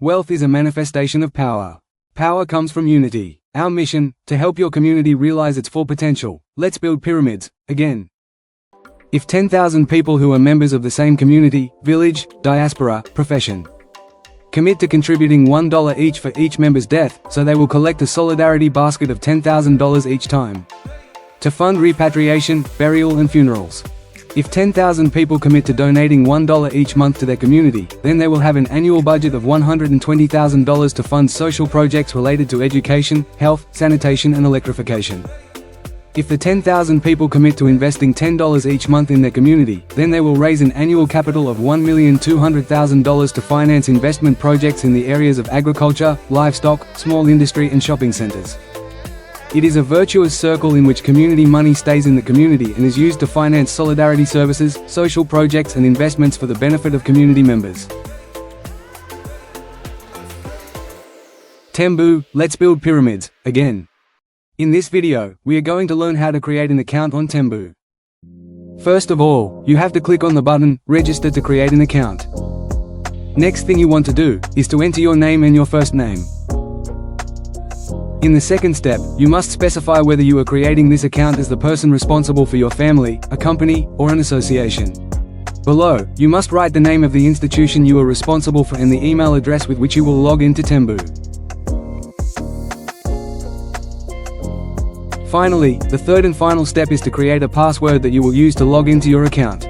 Wealth is a manifestation of power. Power comes from unity. Our mission, to help your community realize its full potential. Let's build pyramids, again. If 10,000 people who are members of the same community, village, diaspora, profession, commit to contributing $1 each for each member's death, so they will collect a solidarity basket of $10,000 each time, to fund repatriation, burial and funerals. If 10,000 people commit to donating $1 each month to their community, then they will have an annual budget of $120,000 to fund social projects related to education, health, sanitation and electrification. If the 10,000 people commit to investing $10 each month in their community, then they will raise an annual capital of $1,200,000 to finance investment projects in the areas of agriculture, livestock, small industry and shopping centers. It is a virtuous circle in which community money stays in the community and is used to finance solidarity services, social projects and investments for the benefit of community members. nTembu, let's build pyramids, again. In this video, we are going to learn how to create an account on nTembu. First of all, you have to click on the button, Register to create an account. Next thing you want to do, is to enter your name and your first name. In the second step, you must specify whether you are creating this account as the person responsible for your family, a company, or an association. Below, you must write the name of the institution you are responsible for and the email address with which you will log into nTembu. Finally, the third and final step is to create a password that you will use to log into your account.